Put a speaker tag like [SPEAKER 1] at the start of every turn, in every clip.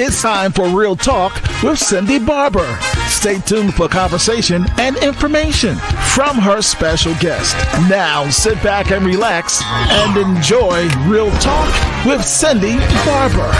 [SPEAKER 1] It's time for Real Talk with Cindy Barber. Stay tuned for conversation and information from her special guest. Now sit back and relax and enjoy Real Talk with Cindy Barber.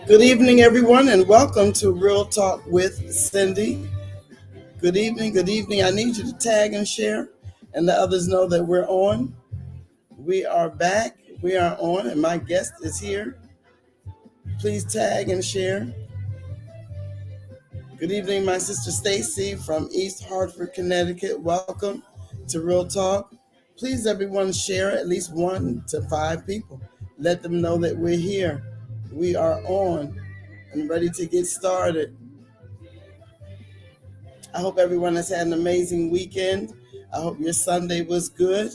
[SPEAKER 2] Good evening, everyone, and welcome to Real Talk with Cindy. Good evening, good evening. I need you to tag and share and let others know that we're on. We are back, we are on, and my guest is here. Please tag and share. Good evening, my sister Stacy from East Hartford, Connecticut. Welcome to Real Talk. Please, everyone, share at least 1 to 5 people. Let them know that we're here. We are on and ready to get started. I hope everyone has had an amazing weekend. I hope your Sunday was good.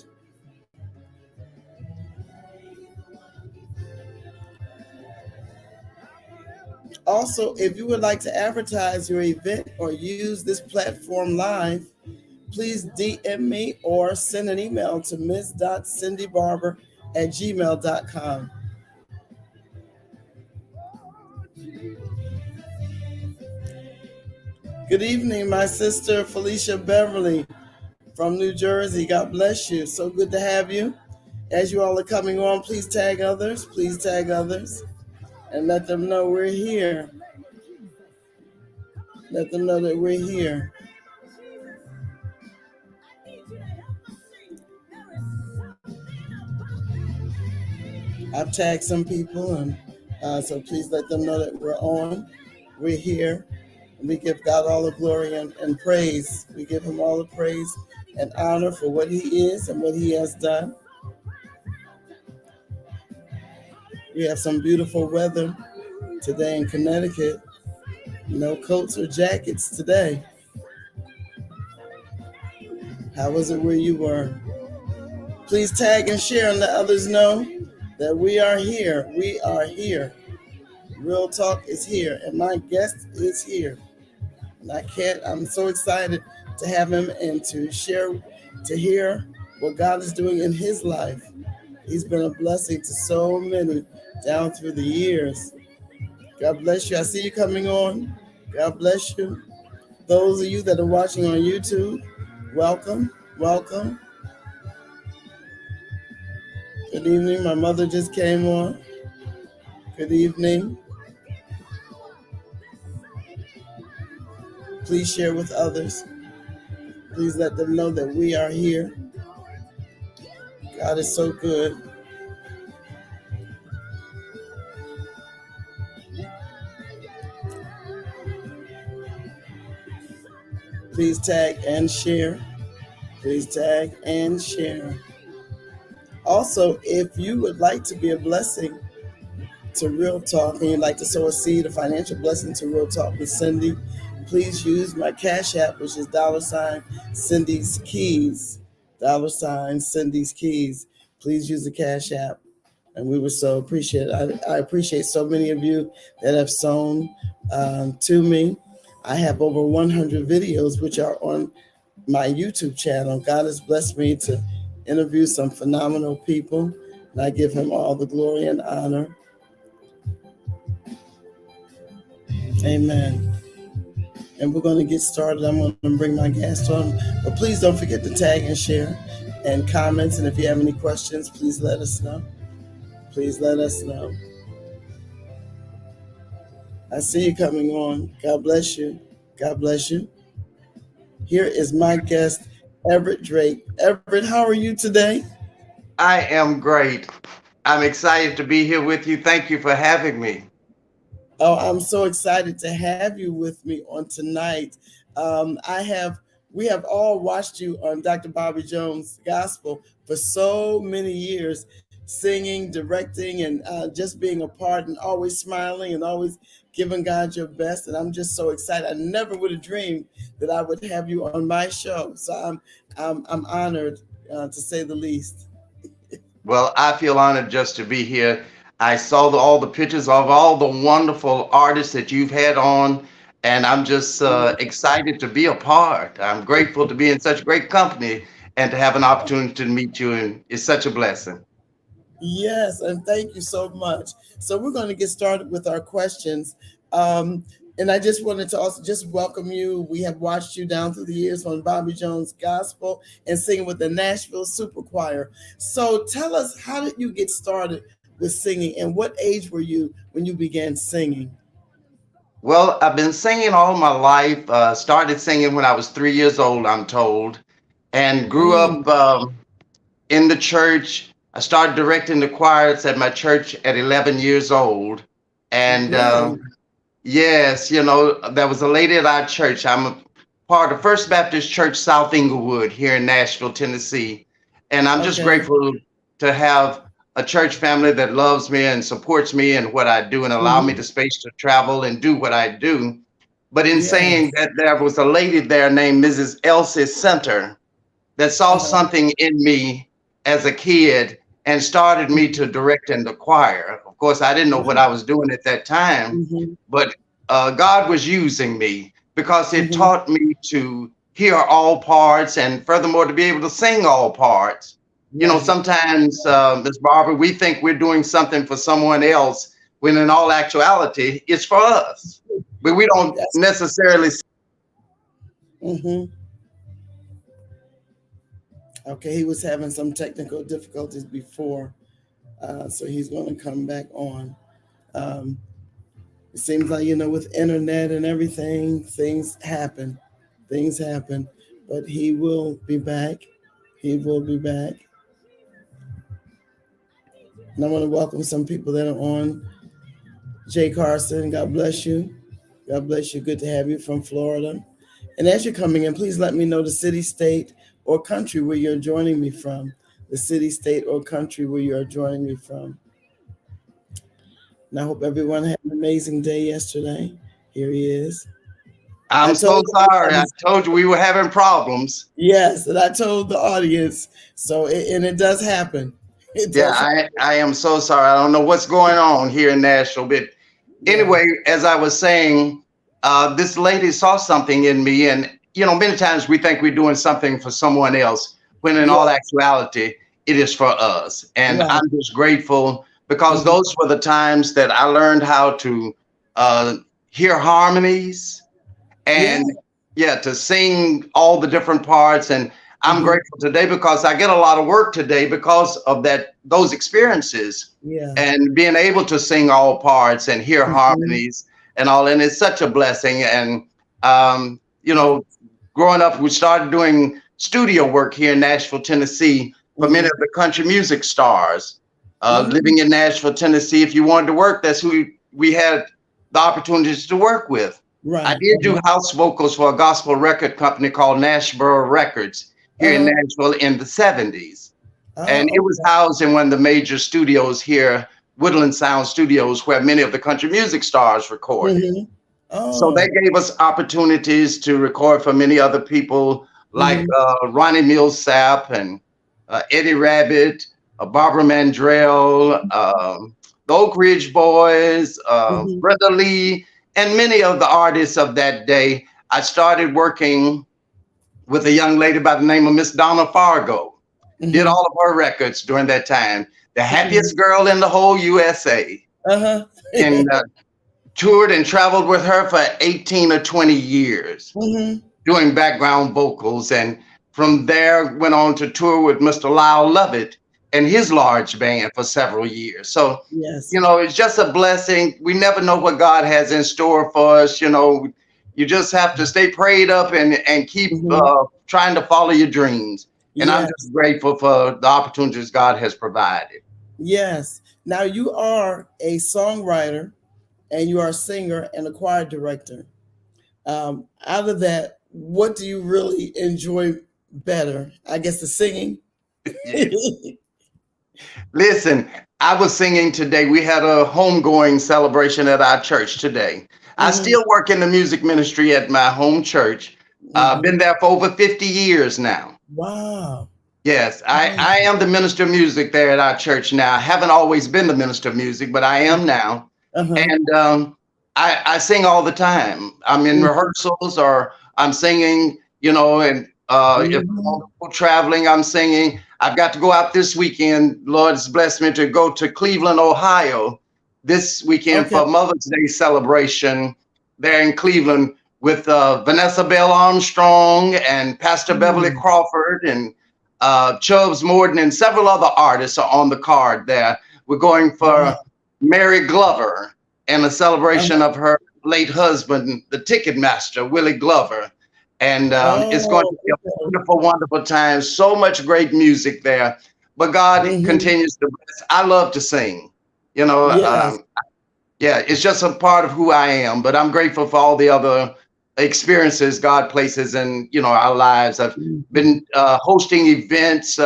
[SPEAKER 2] Also, if you would like to advertise your event or use this platform live, please DM me or send an email to ms.cindybarber@gmail.com. Good evening, my sister Felicia Beverly from New Jersey. God bless you. So good to have you. As you all are coming on, please tag others, and let them know we're here. Let them know that we're here. I've tagged some people, and so please let them know that we're on. We're here. And we give God all the glory and praise. We give him all the praise and honor for what he is and what he has done. We have some beautiful weather today in Connecticut. No coats or jackets today. How was it where you were? Please tag and share and let others know that we are here. We are here. Real Talk is here, and my guest is here. And I'm so excited to have him and to share, to hear what God is doing in his life. He's been a blessing to so many down through the years. God bless you. I see you coming on. God bless you. Those of you that are watching on YouTube, welcome, welcome. Good evening. My mother just came on. Good evening. Please share with others. Please let them know that we are here. God is so good. Please tag and share. Please tag and share. Also, if you would like to be a blessing to Real Talk and you'd like to sow a seed, a financial blessing to Real Talk with Cindy, please use my Cash App, which is $Cindy's Keys. $Cindy's Keys. Please use the Cash App, and we would so appreciate it. I appreciate so many of you that have sown to me. I have over 100 videos which are on my YouTube channel. God has blessed me to interview some phenomenal people, and I give him all the glory and honor. Amen. And we're going to get started. I'm going to bring my guest on, but please don't forget to tag and share and comments. And if you have any questions, please let us know. Please let us know. I see you coming on. God bless you. God bless you. Here is my guest, Everett Drake. Everett, how are you today?
[SPEAKER 3] I am great. I'm excited to be here with you. Thank you for having me.
[SPEAKER 2] Oh, I'm so excited to have you with me on tonight. We have all watched you on Dr. Bobby Jones' Gospel for so many years, singing, directing, and just being a part, and always smiling and always giving God your best. And I'm just so excited. I never would have dreamed that I would have you on my show. So I'm honored, to say the least.
[SPEAKER 3] Well, I feel honored just to be here. I saw all the pictures of all the wonderful artists that you've had on, and I'm just excited to be a part. I'm grateful to be in such great company and to have an opportunity to meet you, and it's such a blessing.
[SPEAKER 2] Yes, and thank you so much. So we're going to get started with our questions. And I just wanted to also just welcome you. We have watched you down through the years on Bobby Jones Gospel and singing with the Nashville Super Choir. So tell us, how did you get started with singing, and what age were you when you began singing?
[SPEAKER 3] Well, I've been singing all my life. Started singing when I was 3 years old, I'm told, and grew up
[SPEAKER 2] Mm,
[SPEAKER 3] in the church. I started directing the choirs at my church at 11 years old. And
[SPEAKER 2] really?
[SPEAKER 3] yes, there was a lady at our church. I'm a part of First Baptist Church, South Inglewood, here in Nashville, Tennessee. And I'm just
[SPEAKER 2] Okay.
[SPEAKER 3] grateful to have a church family that loves me and supports me and what I do and allow me
[SPEAKER 2] Mm-hmm.
[SPEAKER 3] the space to travel and do what I do. But in saying
[SPEAKER 2] Yes.
[SPEAKER 3] that, there was a lady there named Mrs. Elsie Center that saw
[SPEAKER 2] Uh-huh.
[SPEAKER 3] something in me as a kid and started me to direct in the choir. Of course, I didn't know what I was doing at that time,
[SPEAKER 2] Mm-hmm.
[SPEAKER 3] but God was using me because it
[SPEAKER 2] Mm-hmm.
[SPEAKER 3] taught me to hear all parts and furthermore to be able to sing all parts.
[SPEAKER 2] Right.
[SPEAKER 3] Sometimes, Ms. Barber, we think we're doing something for someone else when in all actuality, it's for us. But we don't
[SPEAKER 2] Yes.
[SPEAKER 3] necessarily.
[SPEAKER 2] Mm-hmm. Okay, he was having some technical difficulties before, so he's going to come back on. Um, it seems like, with internet and everything, things happen. Things happen, but he will be back. He will be back. And I want to welcome some people that are on. Jay Carson, God bless you. God bless you. Good to have you from Florida. And as you're coming in, please let me know the city, state, or country where you're joining me from. The city, state, or country where you're joining me from. And I hope everyone had an amazing day yesterday. Here he is. I
[SPEAKER 3] I'm so
[SPEAKER 2] told
[SPEAKER 3] sorry. I
[SPEAKER 2] everybody,
[SPEAKER 3] told you we were having problems.
[SPEAKER 2] yes, and I told the audience. So, and it does happen.
[SPEAKER 3] Yeah, I am so sorry. I don't know what's going on here in Nashville, but
[SPEAKER 2] Yeah.
[SPEAKER 3] anyway, as I was saying, this lady saw something in me, and many times we think we're doing something for someone else, when in all
[SPEAKER 2] Yeah.
[SPEAKER 3] actuality, it is for us. And
[SPEAKER 2] Right.
[SPEAKER 3] I'm just grateful because
[SPEAKER 2] Mhm.
[SPEAKER 3] those were the times that I learned how to uh, hear harmonies
[SPEAKER 2] Yeah.
[SPEAKER 3] and yeah, to sing all the different parts. And I'm
[SPEAKER 2] Mhm.
[SPEAKER 3] grateful today because I get a lot of work today because of those experiences
[SPEAKER 2] Yeah.
[SPEAKER 3] and being able to sing all parts and hear
[SPEAKER 2] Mhm.
[SPEAKER 3] harmonies and all. And it's such a blessing. And
[SPEAKER 2] Yeah.
[SPEAKER 3] growing up, we started doing studio work here in Nashville, Tennessee, for many
[SPEAKER 2] Mhm.
[SPEAKER 3] of the country music stars.
[SPEAKER 2] Mhm.
[SPEAKER 3] Living in Nashville, Tennessee, if you wanted to work, that's who we had the opportunities to work with. I
[SPEAKER 2] Right.
[SPEAKER 3] did do house vocals for a gospel record company called Nashboro Records here in
[SPEAKER 2] Uh-huh.
[SPEAKER 3] Nashville in the 70s. And it
[SPEAKER 2] Oh,
[SPEAKER 3] was
[SPEAKER 2] okay.
[SPEAKER 3] housed in one of the major studios here, Woodland Sound Studios, where many of the country music stars recorded.
[SPEAKER 2] Mhm.
[SPEAKER 3] So they
[SPEAKER 2] Oh.
[SPEAKER 3] gave us opportunities to record for many other people like
[SPEAKER 2] Mhm.
[SPEAKER 3] Ronnie Millsap and Eddie Rabbit, Barbara Mandrell, the Oak Ridge Boys,
[SPEAKER 2] Mhm.
[SPEAKER 3] Brother Lee, and many of the artists of that day. I started working with a young lady by the name of Miss Donna Fargo. Did
[SPEAKER 2] Mhm.
[SPEAKER 3] all of her records during that time. The
[SPEAKER 2] Mhm.
[SPEAKER 3] happiest girl in the whole USA.
[SPEAKER 2] Uh-huh.
[SPEAKER 3] And toured and traveled with her for 18 or 20 years
[SPEAKER 2] Mhm.
[SPEAKER 3] doing background vocals. And from there, went on to tour with Mr. Lyle Lovett and his large band for several years. So,
[SPEAKER 2] Yes.
[SPEAKER 3] it's just a blessing. We never know what God has in store for us. You just have to stay prayed up and keep
[SPEAKER 2] Mhm.
[SPEAKER 3] trying to follow your dreams. And I'm
[SPEAKER 2] Yes.
[SPEAKER 3] just grateful for the opportunities God has provided.
[SPEAKER 2] Yes. Now you are a songwriter and you are a singer and a choir director. Out of that, what do you really enjoy better? I guess the singing.
[SPEAKER 3] Yeah. Listen, I was singing today. We had a homegoing celebration at our church today. I
[SPEAKER 2] Mhm.
[SPEAKER 3] still work in the music ministry at my home church. Been
[SPEAKER 2] Mhm.
[SPEAKER 3] there for over 50 years now.
[SPEAKER 2] Wow.
[SPEAKER 3] Yes,
[SPEAKER 2] Wow.
[SPEAKER 3] I am the minister of music there at our church now. I haven't always been the minister of music, but I am now.
[SPEAKER 2] Uh-huh.
[SPEAKER 3] And I sing all the time. I'm in
[SPEAKER 2] Mhm.
[SPEAKER 3] rehearsals or I'm singing, and if I'm on
[SPEAKER 2] Mhm.
[SPEAKER 3] the road traveling, I'm singing. I've got to go out this weekend. Lord's blessed me to go to Cleveland, Ohio this weekend
[SPEAKER 2] Okay.
[SPEAKER 3] for Mother's Day celebration there in Cleveland with Vanessa Bell Armstrong and Pastor Beverly
[SPEAKER 2] Mm.
[SPEAKER 3] Crawford and Chubbs Morton and several other artists are on the card there. We're going
[SPEAKER 2] Wow.
[SPEAKER 3] for Mary Glover and a celebration
[SPEAKER 2] Uh-huh.
[SPEAKER 3] of her late husband, the ticket master, Willie Glover. And it's going
[SPEAKER 2] Oh,
[SPEAKER 3] to be a
[SPEAKER 2] okay.
[SPEAKER 3] wonderful, wonderful time. So much great music there. But God
[SPEAKER 2] Mhm.
[SPEAKER 3] continues to bless. I love to sing. You know,
[SPEAKER 2] Yes.
[SPEAKER 3] yeah, it's just a part of who I am. But I'm grateful for all the other experiences God places in our lives. I've
[SPEAKER 2] Mhm.
[SPEAKER 3] been hosting events,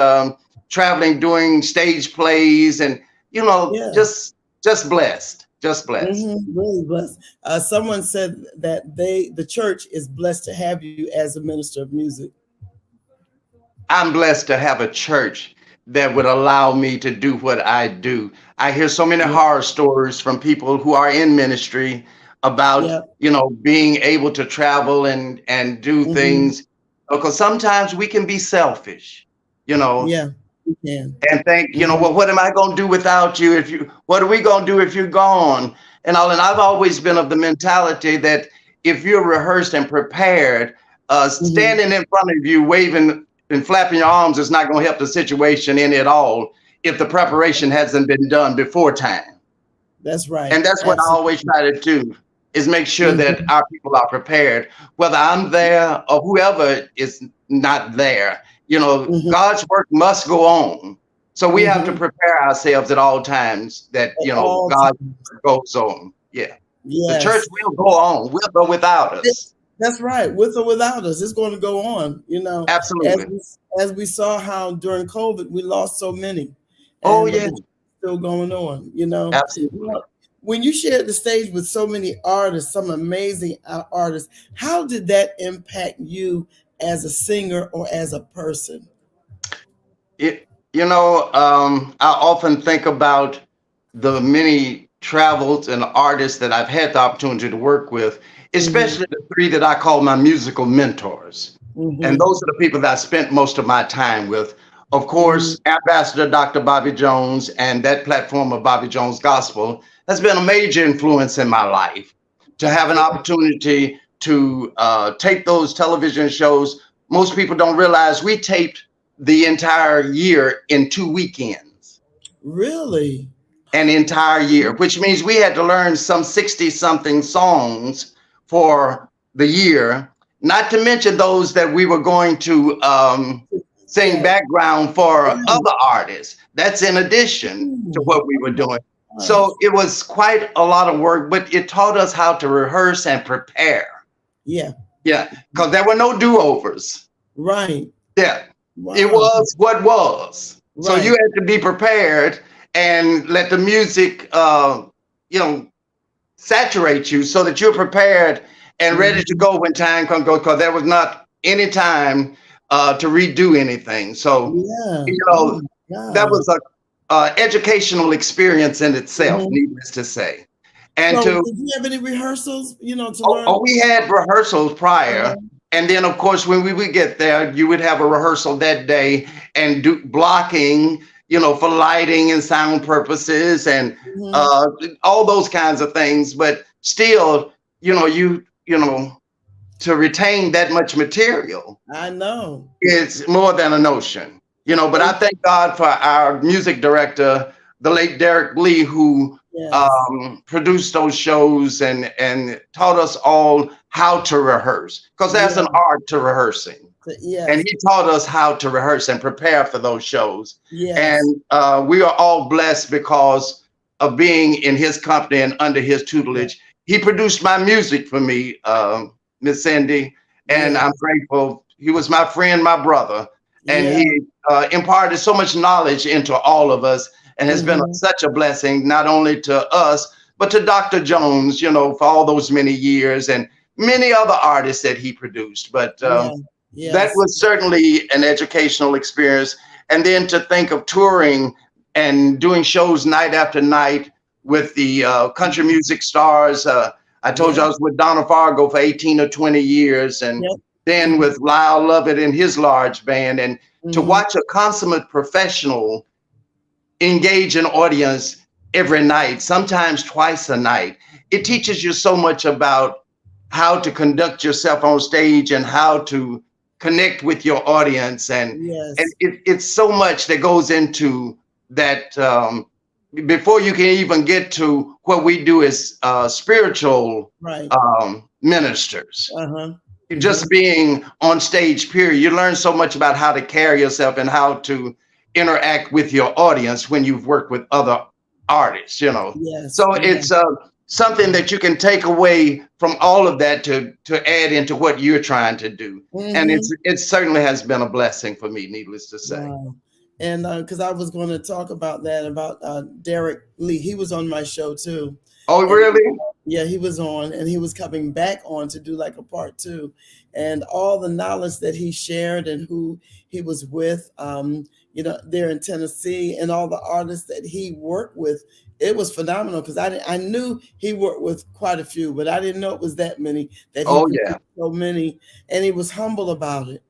[SPEAKER 3] traveling, doing stage plays, and
[SPEAKER 2] Yeah.
[SPEAKER 3] just blessed, just blessed.
[SPEAKER 2] Really blessed. Someone said that the church is blessed to have you as a minister of music.
[SPEAKER 3] I'm blessed to have a church that would allow me to do what I do. I hear so many
[SPEAKER 2] Yeah.
[SPEAKER 3] horror stories from people who are in ministry about,
[SPEAKER 2] Yeah.
[SPEAKER 3] being able to travel and do
[SPEAKER 2] Hmm.
[SPEAKER 3] things because sometimes we can be selfish, you know,
[SPEAKER 2] Yeah. You can.
[SPEAKER 3] and think,
[SPEAKER 2] Hmm.
[SPEAKER 3] well, what am I going to do without you? What are we going to do if you're gone? And all. And I've always been of the mentality that if you're rehearsed and prepared,
[SPEAKER 2] Hmm.
[SPEAKER 3] standing in front of you, waving and flapping your arms is not going to help the situation any at all if the preparation hasn't been done before time.
[SPEAKER 2] That's right.
[SPEAKER 3] And that's what I always
[SPEAKER 2] Absolutely.
[SPEAKER 3] try to do is make sure that
[SPEAKER 2] Hmm.
[SPEAKER 3] our people are prepared, whether I'm there or whoever is not there.
[SPEAKER 2] Hmm.
[SPEAKER 3] God's work must go on. So we have to
[SPEAKER 2] Hmm.
[SPEAKER 3] prepare ourselves at all times that,
[SPEAKER 2] At all
[SPEAKER 3] God's
[SPEAKER 2] times.
[SPEAKER 3] work goes on. Yeah. The church
[SPEAKER 2] Yes.
[SPEAKER 3] will go
[SPEAKER 2] Well,
[SPEAKER 3] on with or without us.
[SPEAKER 2] that's right. With or without us, it's going to go on. As
[SPEAKER 3] Absolutely.
[SPEAKER 2] we saw how during COVID we lost so many,
[SPEAKER 3] Oh,
[SPEAKER 2] and but
[SPEAKER 3] yeah.
[SPEAKER 2] the still going on.
[SPEAKER 3] Absolutely.
[SPEAKER 2] Well, when you shared the stage with so many artists, some amazing artists, how did that impact you as a singer or as a person?
[SPEAKER 3] I often think about the many travels and artists that I've had the opportunity to work with,
[SPEAKER 2] Mm-hmm.
[SPEAKER 3] especially the three that I call my musical mentors. And
[SPEAKER 2] Mm-hmm.
[SPEAKER 3] those are the people that I spent most of my time with. Of
[SPEAKER 2] Mm-hmm.
[SPEAKER 3] course, Ambassador Dr. Bobby Jones and that platform of Bobby Jones Gospel has been a major influence in my life. To have an opportunity to tape those television shows, most people don't realize we taped the entire year in 2 weekends,
[SPEAKER 2] Really?
[SPEAKER 3] an entire year, which means we had to learn some 60 something songs for the year, not to mention those that we were going to sing
[SPEAKER 2] Yeah.
[SPEAKER 3] background for
[SPEAKER 2] Right.
[SPEAKER 3] other artists. That's in addition to
[SPEAKER 2] Ooh,
[SPEAKER 3] what we
[SPEAKER 2] oh
[SPEAKER 3] were
[SPEAKER 2] my
[SPEAKER 3] doing.
[SPEAKER 2] gosh.
[SPEAKER 3] So it was quite a lot of work, but it taught us how to rehearse and prepare.
[SPEAKER 2] Yeah.
[SPEAKER 3] Yeah, because there were no do-overs.
[SPEAKER 2] Right.
[SPEAKER 3] Yeah, it
[SPEAKER 2] Wow.
[SPEAKER 3] was what was. So you
[SPEAKER 2] Right.
[SPEAKER 3] had to be prepared and let the music, you know, saturate you so that you're prepared and ready to
[SPEAKER 2] Mm-hmm.
[SPEAKER 3] go when time comes. Because there was not any time to redo anything. So
[SPEAKER 2] Yeah.
[SPEAKER 3] you
[SPEAKER 2] Oh
[SPEAKER 3] know
[SPEAKER 2] my
[SPEAKER 3] that
[SPEAKER 2] gosh.
[SPEAKER 3] was a educational experience in itself,
[SPEAKER 2] Mm-hmm.
[SPEAKER 3] needless to say. And
[SPEAKER 2] So,
[SPEAKER 3] to
[SPEAKER 2] did you have any rehearsals? To
[SPEAKER 3] Oh,
[SPEAKER 2] learn?
[SPEAKER 3] oh, we had rehearsals prior.
[SPEAKER 2] Uh-huh.
[SPEAKER 3] And then, of course, when we would get there, you would have a rehearsal that day and do blocking, for lighting and sound purposes and
[SPEAKER 2] Mm-hmm.
[SPEAKER 3] uh, all those kinds of things. But still, to retain that much material,
[SPEAKER 2] I know.
[SPEAKER 3] it's more than a notion, but I
[SPEAKER 2] It-
[SPEAKER 3] thank God for our music director, the late Derek Lee, who
[SPEAKER 2] yes.
[SPEAKER 3] produced those shows and taught us all how to rehearse, because there's an
[SPEAKER 2] Yeah.
[SPEAKER 3] art to rehearsing. And
[SPEAKER 2] Yes.
[SPEAKER 3] he taught us how to rehearse and prepare for those shows.
[SPEAKER 2] Yes.
[SPEAKER 3] And we are all blessed because of being in his company and under his
[SPEAKER 2] Yeah.
[SPEAKER 3] tutelage. He produced my music for me, Miss Cindy, and
[SPEAKER 2] Yeah.
[SPEAKER 3] I'm grateful. He was my friend, my brother, and
[SPEAKER 2] Yeah.
[SPEAKER 3] he imparted so much knowledge into all of us and has been
[SPEAKER 2] Mm-hmm.
[SPEAKER 3] such a blessing, not only to us, but to Dr. Jones, for all those many years and many other artists that he produced. But
[SPEAKER 2] Yeah.
[SPEAKER 3] that
[SPEAKER 2] Yes.
[SPEAKER 3] was certainly an educational experience. And then to think of touring and doing shows night after night with the country music stars. I told you
[SPEAKER 2] Yeah.
[SPEAKER 3] I was with Donna Fargo for 18 or 20 years, and
[SPEAKER 2] Yep.
[SPEAKER 3] then with Lyle Lovett and his large band. And to
[SPEAKER 2] Mm-hmm.
[SPEAKER 3] watch a consummate professional engage an audience every night, sometimes twice a night, it teaches you so much about how to conduct yourself on stage and how to connect with your audience. And
[SPEAKER 2] Yes.
[SPEAKER 3] it's so much that goes into that, before you can even get to what we do as spiritual
[SPEAKER 2] Right.
[SPEAKER 3] ministers.
[SPEAKER 2] Uh-huh. Mm-hmm.
[SPEAKER 3] Just being on stage, period, you learn so much about how to carry yourself and how to interact with your audience when you've worked with other artists.
[SPEAKER 2] Yes.
[SPEAKER 3] So
[SPEAKER 2] Yeah.
[SPEAKER 3] it's something that you can take away from all of that to add into what you're trying to do. And
[SPEAKER 2] Mm-hmm.
[SPEAKER 3] it certainly has been a blessing for me, needless to say.
[SPEAKER 2] Wow. And because I was going to talk about that, about Derek Lee. He was on my show too.
[SPEAKER 3] Oh,
[SPEAKER 2] And
[SPEAKER 3] really?
[SPEAKER 2] yeah, he was on, and he was coming back on to do like a part two. And all the knowledge that he shared and who he was with, there in Tennessee, and all the artists that he worked with, it was phenomenal. Because I knew he worked with quite a few, but I didn't know it was that many, that he
[SPEAKER 3] Oh, yeah.
[SPEAKER 2] produced so many, and he was humble about it.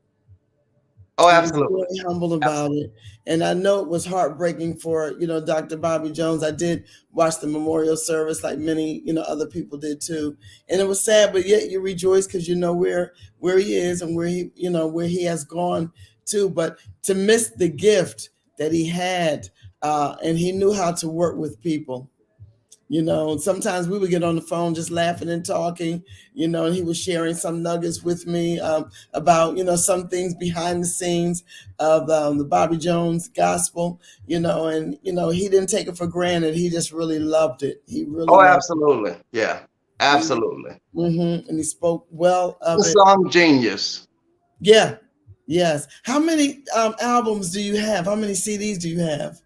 [SPEAKER 3] Oh,
[SPEAKER 2] He was
[SPEAKER 3] absolutely.
[SPEAKER 2] really humble about
[SPEAKER 3] Absolutely.
[SPEAKER 2] it. And I know it was heartbreaking for, Dr. Bobby Jones. I did watch the memorial service like many, other people did too. And it was sad, but yet you rejoice because you know where he is and where he has gone to. But to miss the gift that he had, and he knew how to work with people. Sometimes we would get on the phone just laughing and talking, and he was sharing some nuggets with me about, some things behind the scenes of the Bobby Jones gospel, and, he didn't take it for granted. He just really loved it. He really
[SPEAKER 3] Oh,
[SPEAKER 2] loved
[SPEAKER 3] absolutely. Yeah,
[SPEAKER 2] it.
[SPEAKER 3] absolutely.
[SPEAKER 2] And he spoke well
[SPEAKER 3] The
[SPEAKER 2] of it.
[SPEAKER 3] song Genius.
[SPEAKER 2] Yeah. Yes. How many albums do you have? How many CDs do you have?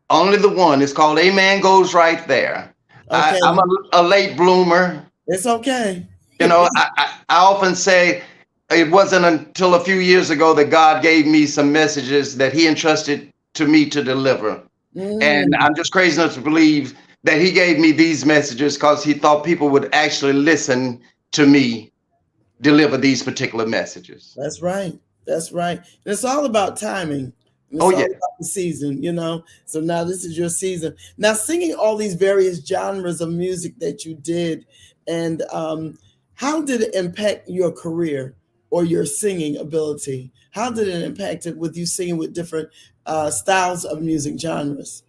[SPEAKER 3] Only the one. It's called Amen Goes Right There. I'm
[SPEAKER 2] Okay.
[SPEAKER 3] a late bloomer.
[SPEAKER 2] It's okay.
[SPEAKER 3] I often say it wasn't until a few years ago that God gave me some messages that He entrusted to me to deliver. And
[SPEAKER 2] Mm,
[SPEAKER 3] I'm just crazy enough to believe that he gave me these messages because he thought people would actually listen to me deliver these particular messages.
[SPEAKER 2] that's right. That's right. And it's all about timing. And
[SPEAKER 3] Oh,
[SPEAKER 2] it's all
[SPEAKER 3] yeah.
[SPEAKER 2] about the season, you know. So now this is your season. Now singing all these various genres of music that you did, and how did it impact your career or your singing ability? How did it impact it with you singing with different styles of music genres?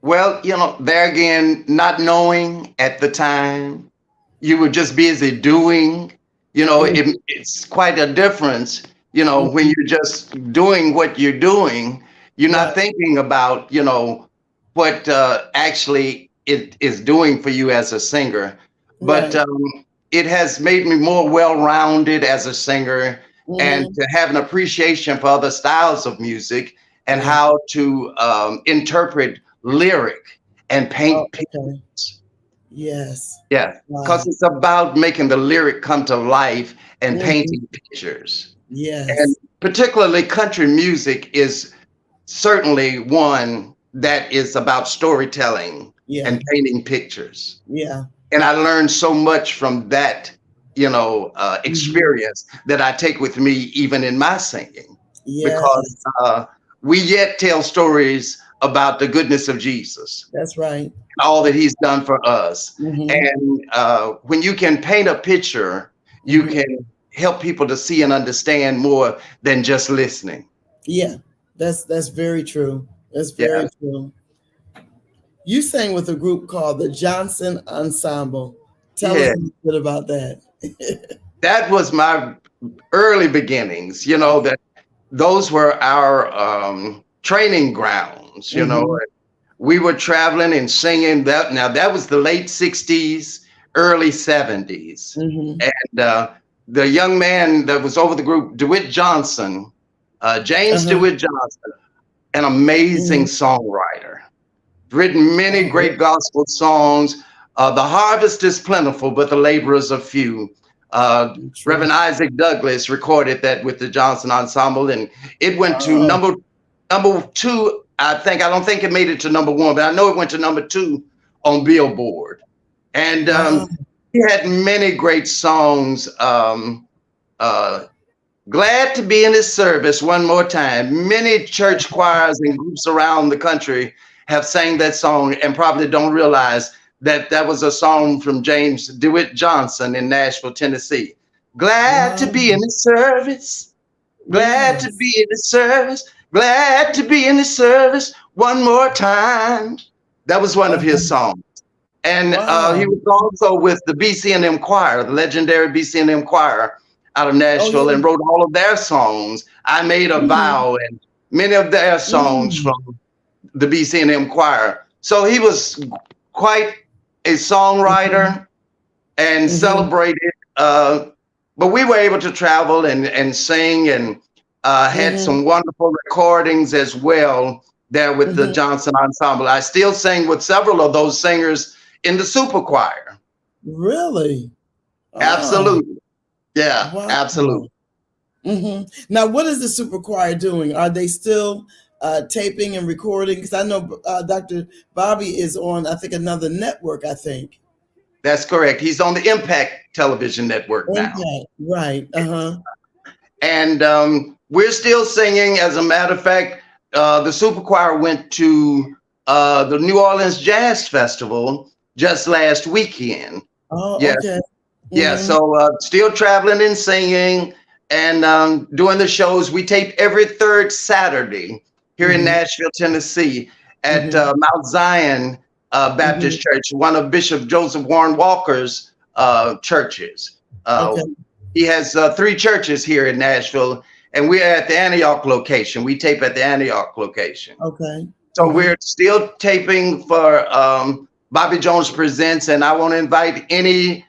[SPEAKER 3] Well, there again, not knowing at the time, you were just busy doing.
[SPEAKER 2] Mm,
[SPEAKER 3] It's quite a difference, when
[SPEAKER 2] mhm.
[SPEAKER 3] you're just doing what you're doing. You're
[SPEAKER 2] Right,
[SPEAKER 3] not thinking about, what actually it is doing for you as a singer. But
[SPEAKER 2] right.
[SPEAKER 3] it has made me more well-rounded as a singer and
[SPEAKER 2] Hmm.
[SPEAKER 3] to have an appreciation for other styles of music and
[SPEAKER 2] Yeah.
[SPEAKER 3] how to interpret lyric and
[SPEAKER 2] Oh,
[SPEAKER 3] paint
[SPEAKER 2] okay.
[SPEAKER 3] pictures.
[SPEAKER 2] Yes.
[SPEAKER 3] Yeah, because
[SPEAKER 2] Wow.
[SPEAKER 3] it's about making the lyric come to life and
[SPEAKER 2] Hmm.
[SPEAKER 3] painting pictures. And
[SPEAKER 2] Yes.
[SPEAKER 3] particularly country music is certainly one that is about storytelling
[SPEAKER 2] Yeah.
[SPEAKER 3] and painting pictures.
[SPEAKER 2] Yeah.
[SPEAKER 3] And I learned so much from that,
[SPEAKER 2] Hmm.
[SPEAKER 3] experience that I take with me even in my singing, because
[SPEAKER 2] Yes.
[SPEAKER 3] we yet tell stories about the goodness of Jesus,
[SPEAKER 2] That's right.
[SPEAKER 3] all that he's done for us.
[SPEAKER 2] Hmm.
[SPEAKER 3] And when you can paint a picture, you
[SPEAKER 2] Hmm.
[SPEAKER 3] can help people to see and understand more than just listening.
[SPEAKER 2] Yeah. That's very true. That's
[SPEAKER 3] Yeah.
[SPEAKER 2] very true. You sang with a group called the Johnson Ensemble. Tell us
[SPEAKER 3] Yeah.
[SPEAKER 2] a little bit about that.
[SPEAKER 3] That was my early beginnings, that those were our training grounds,
[SPEAKER 2] Hmm.
[SPEAKER 3] we were traveling and singing that. Now that was the late 60s, early 70s.
[SPEAKER 2] Hmm.
[SPEAKER 3] And the young man that was over the group, DeWitt Johnson, James
[SPEAKER 2] Uh-huh.
[SPEAKER 3] DeWitt Johnson, an amazing
[SPEAKER 2] Hmm.
[SPEAKER 3] songwriter, written many
[SPEAKER 2] Oh,
[SPEAKER 3] great gospel songs. The harvest is plentiful, but the laborers are few.
[SPEAKER 2] true.
[SPEAKER 3] Reverend Isaac Douglas recorded that with the Johnson Ensemble, and it went to
[SPEAKER 2] Oh,
[SPEAKER 3] number two. I think. I don't think it made it to number one, but I know it went to number two on Billboard. And
[SPEAKER 2] wow.
[SPEAKER 3] he had many great songs. Uh, Glad to be in his service one more time. Many church choirs and groups around the country have sang that song and probably don't realize that that was a song from James DeWitt Johnson in Nashville, Tennessee. Glad to
[SPEAKER 2] Wow.
[SPEAKER 3] be in his service. Glad to
[SPEAKER 2] Yes.
[SPEAKER 3] be in his service. Glad to be in his service one more time. That was one of his
[SPEAKER 2] Uh-huh.
[SPEAKER 3] songs. And he
[SPEAKER 2] Wow.
[SPEAKER 3] was also with the BC&M Choir, the legendary BC&M Choir out of
[SPEAKER 2] Oh,
[SPEAKER 3] Nashville,
[SPEAKER 2] yeah.
[SPEAKER 3] and wrote all of their songs. I Made a
[SPEAKER 2] Hmm.
[SPEAKER 3] Vow and many of their songs
[SPEAKER 2] Hmm.
[SPEAKER 3] from the BC&M Choir. So he was quite a
[SPEAKER 2] Hmm.
[SPEAKER 3] songwriter and
[SPEAKER 2] Hmm.
[SPEAKER 3] celebrated. But we were able to travel and sing and had
[SPEAKER 2] Hmm.
[SPEAKER 3] some wonderful recordings as well there with the
[SPEAKER 2] Hmm.
[SPEAKER 3] Johnson Ensemble. I still sing with several of those singers in the super choir.
[SPEAKER 2] Really? Oh,
[SPEAKER 3] Absolutely. Yeah,
[SPEAKER 2] wow.
[SPEAKER 3] absolutely.
[SPEAKER 2] Hmm. Now, what is the super choir doing? Are they still taping and recording? Because I know Dr. Bobby is on, I think, another network, I think.
[SPEAKER 3] That's correct. He's on the Impact Television Network now.
[SPEAKER 2] Impact. Right. Uh-huh.
[SPEAKER 3] And we're still singing. As a matter of fact, the super choir went to the New Orleans Jazz Festival just last weekend.
[SPEAKER 2] Oh,
[SPEAKER 3] Yeah,
[SPEAKER 2] okay.
[SPEAKER 3] yeah.
[SPEAKER 2] Mm-hmm.
[SPEAKER 3] So still traveling and singing and doing the shows. We tape every third Saturday here in
[SPEAKER 2] Mm-hmm.
[SPEAKER 3] Nashville, Tennessee, at
[SPEAKER 2] Mm-hmm.
[SPEAKER 3] Mount Zion
[SPEAKER 2] Mm-hmm.
[SPEAKER 3] Baptist Church, one of Bishop Joseph Warren Walker's churches.
[SPEAKER 2] Okay.
[SPEAKER 3] He has three churches here in Nashville, and we're at the Antioch location. We tape at the Antioch location.
[SPEAKER 2] Okay.
[SPEAKER 3] So
[SPEAKER 2] Mm-hmm.
[SPEAKER 3] we're still taping for Bobby Jones Presents, and I want to invite any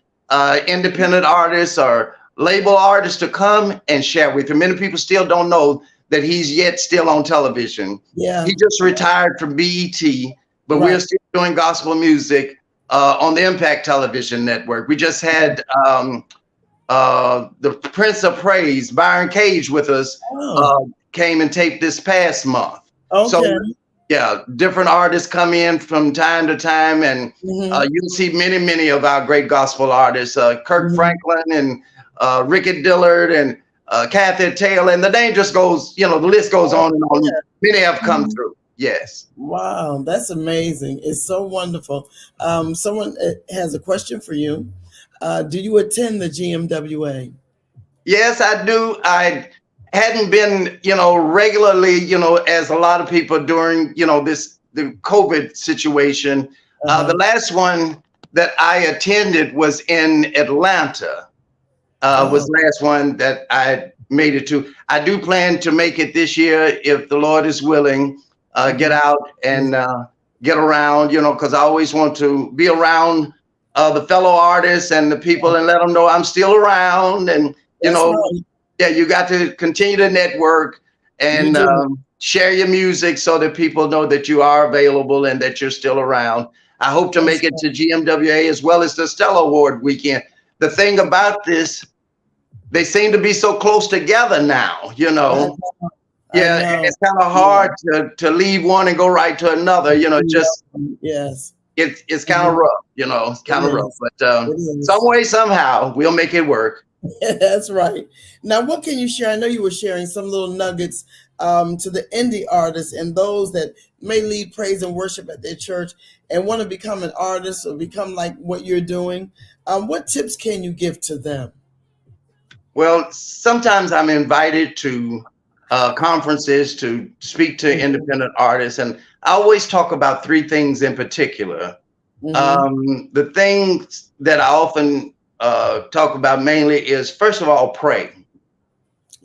[SPEAKER 3] independent artists or label artists to come and share with you. Many people still don't know that he's yet still on television.
[SPEAKER 2] Yeah.
[SPEAKER 3] He just retired from BET, but we're
[SPEAKER 2] Right.
[SPEAKER 3] still doing gospel music on the Impact Television Network. We just had the Prince of Praise, Byron Cage, with us,
[SPEAKER 2] Oh.
[SPEAKER 3] uh, came and taped this past month. So
[SPEAKER 2] Okay.
[SPEAKER 3] yeah, different artists come in from time to time, and
[SPEAKER 2] Hmm.
[SPEAKER 3] you'll see many of our great gospel artists, Kirk
[SPEAKER 2] Hmm.
[SPEAKER 3] Franklin and Ricky Dillard and Kathy Taylor, and the name just goes, the list goes on and on. Many have come
[SPEAKER 2] Mhm.
[SPEAKER 3] through. Yes.
[SPEAKER 2] Wow, that's amazing. It's so wonderful. Someone has a question for you. Do you attend the GMWA?
[SPEAKER 3] Yes, I do. I hadn't been, regularly, as a lot of people during, the COVID situation. The
[SPEAKER 2] Uh-huh.
[SPEAKER 3] last one that I attended was in Atlanta. Was
[SPEAKER 2] Oh,
[SPEAKER 3] the last one that I made it to. I do plan to make it this year if the Lord is willing. Get
[SPEAKER 2] mhm.
[SPEAKER 3] out and get around, because I always want to be around the fellow artists and the people and let them know I'm still around. And, you
[SPEAKER 2] That's
[SPEAKER 3] know,
[SPEAKER 2] right.
[SPEAKER 3] yeah, you got to continue to network
[SPEAKER 2] You
[SPEAKER 3] and
[SPEAKER 2] do.
[SPEAKER 3] share your music so that people know that you are available and that you're still around. I hope to
[SPEAKER 2] That's
[SPEAKER 3] make it
[SPEAKER 2] right.
[SPEAKER 3] to GMWA as well as the Stella Award weekend. The thing about this, they seem to be so close together now,
[SPEAKER 2] I know. I
[SPEAKER 3] Yeah,
[SPEAKER 2] know.
[SPEAKER 3] it's kind of
[SPEAKER 2] Yeah.
[SPEAKER 3] hard to leave one and go right to another. Just
[SPEAKER 2] Yes.
[SPEAKER 3] it's kind of
[SPEAKER 2] Mhm.
[SPEAKER 3] rough. It's
[SPEAKER 2] It
[SPEAKER 3] kind of rough,
[SPEAKER 2] is.
[SPEAKER 3] but
[SPEAKER 2] It
[SPEAKER 3] some
[SPEAKER 2] is.
[SPEAKER 3] way somehow we'll make it work.
[SPEAKER 2] That's right. Now, what can you share? I know you were sharing some little nuggets to the indie artists and those that may lead praise and worship at their church and want to become an artist or become like what you're doing. What tips can you give to them?
[SPEAKER 3] Well, sometimes I'm invited to conferences to speak to independent artists, and I always talk about three things in particular.
[SPEAKER 2] Mm-hmm.
[SPEAKER 3] The things that I often talk about mainly is, first of all, pray.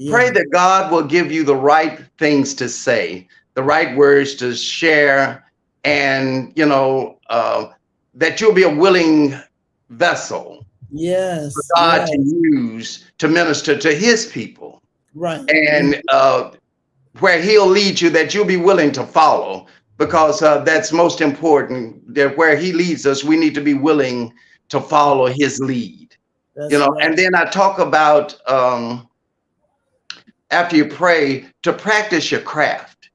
[SPEAKER 3] Pray
[SPEAKER 2] Yeah.
[SPEAKER 3] that God will give you the right things to say, the right words to share, and that you'll be a willing vessel for
[SPEAKER 2] Yes.
[SPEAKER 3] God to
[SPEAKER 2] Yes.
[SPEAKER 3] use to minister to His people,
[SPEAKER 2] Right.
[SPEAKER 3] and where He'll lead you, that you'll be willing to follow, because that's most important. That where He leads us, we need to be willing to follow His lead.
[SPEAKER 2] That's right.
[SPEAKER 3] And then I talk about. After you pray, to practice your craft.